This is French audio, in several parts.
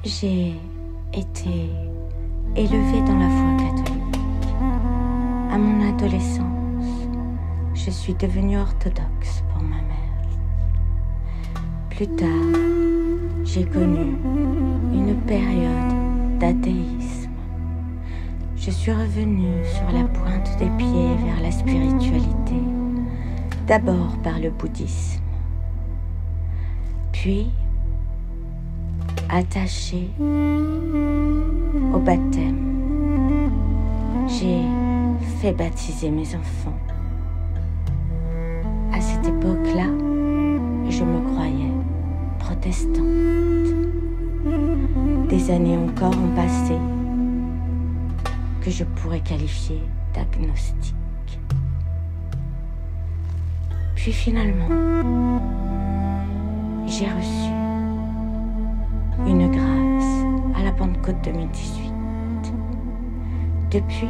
J'ai été élevée dans la foi catholique. À mon adolescence, je suis devenue orthodoxe pour ma mère. Plus tard, j'ai connu une période d'athéisme. Je suis revenue sur la pointe des pieds vers la spiritualité, d'abord par le bouddhisme, puis attachée au baptême. J'ai fait baptiser mes enfants. À cette époque-là, je me croyais protestante. Des années encore ont passé que je pourrais qualifier d'agnostique. Puis finalement, j'ai reçu une grâce à la Pentecôte 2018. Depuis,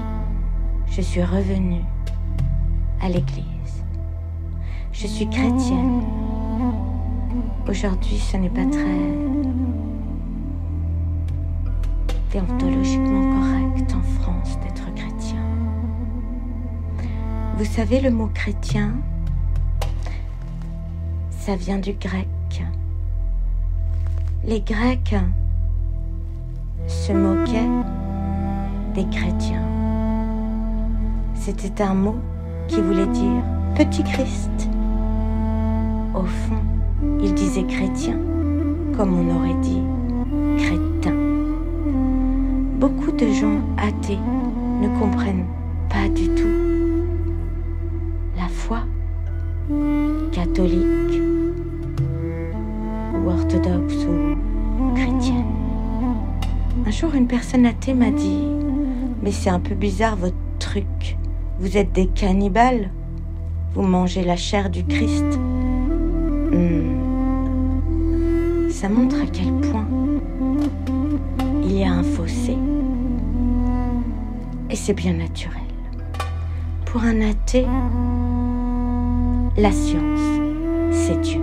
je suis revenue à l'église. Je suis chrétienne. Aujourd'hui, ce n'est pas très déontologiquement correct en France d'être chrétien. Vous savez, le mot chrétien, ça vient du grec. Les Grecs se moquaient des chrétiens. C'était un mot qui voulait dire petit Christ. Au fond, ils disaient chrétien, comme on aurait dit crétin. Beaucoup de gens athées ne comprennent pas du tout la foi catholique ou orthodoxe ou chrétienne. Un jour, une personne athée m'a dit « Mais c'est un peu bizarre votre truc. Vous êtes des cannibales? Vous mangez la chair du Christ ?» Ça montre à quel point il y a un fossé. Et c'est bien naturel. Pour un athée, la science, c'est Dieu.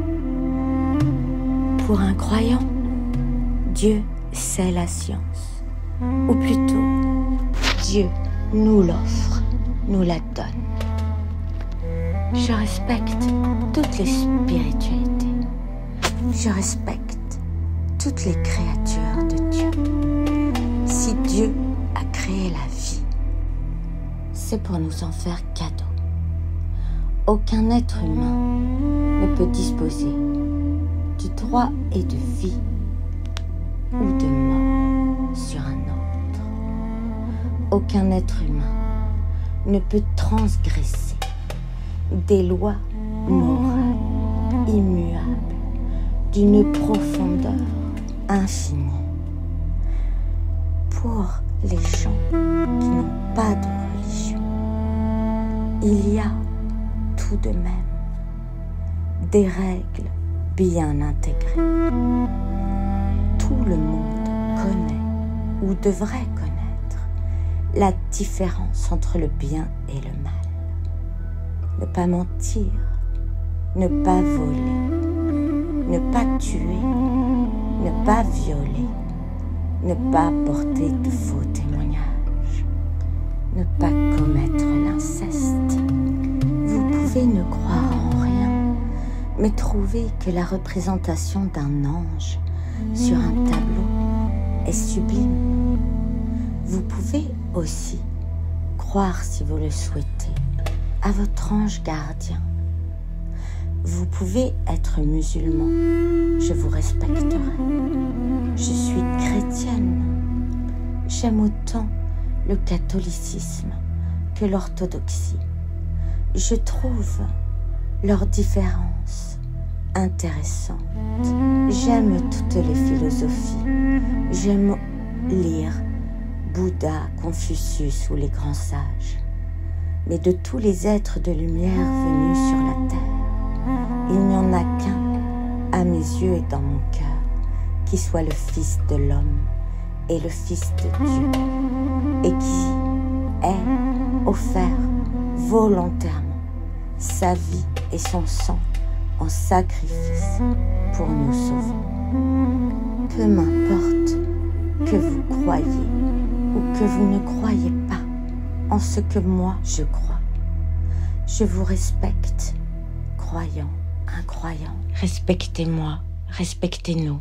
Pour un croyant, Dieu, c'est la science. Ou plutôt, Dieu nous l'offre, nous la donne. Je respecte toutes les spiritualités. Je respecte toutes les créatures de Dieu. Si Dieu a créé la vie, c'est pour nous en faire cadeau. Aucun être humain ne peut disposer du droit et de vie ou de mort sur un autre. Aucun être humain ne peut transgresser des lois morales immuables d'une profondeur infinie. Pour les gens qui n'ont pas de religion, il y a tout de même des règles bien intégrées. Tout le monde connaît ou devrait connaître la différence entre le bien et le mal. Ne pas mentir, ne pas voler, ne pas tuer, ne pas violer, ne pas porter de faux témoignages, ne pas commettre l'inceste. Vous pouvez ne croire en rien, mais trouver que la représentation d'un ange sur un tableau est sublime. Vous pouvez aussi croire, si vous le souhaitez, à votre ange gardien. Vous pouvez être musulman, je vous respecterai. Je suis chrétienne. J'aime autant le catholicisme que l'orthodoxie. Je trouve leurs différences intéressantes. J'aime toutes les philosophies. J'aime lire Bouddha, Confucius ou les grands sages. Mais de tous les êtres de lumière venus sur la terre, il n'y en a qu'un, à mes yeux et dans mon cœur, qui soit le Fils de l'homme et le Fils de Dieu, et qui ait offert volontairement sa vie et son sang en sacrifice pour nous sauver. Peu m'importe que vous croyez ou que vous ne croyez pas en ce que moi je crois. Je vous respecte, croyants, incroyants. Respectez-moi, respectez-nous.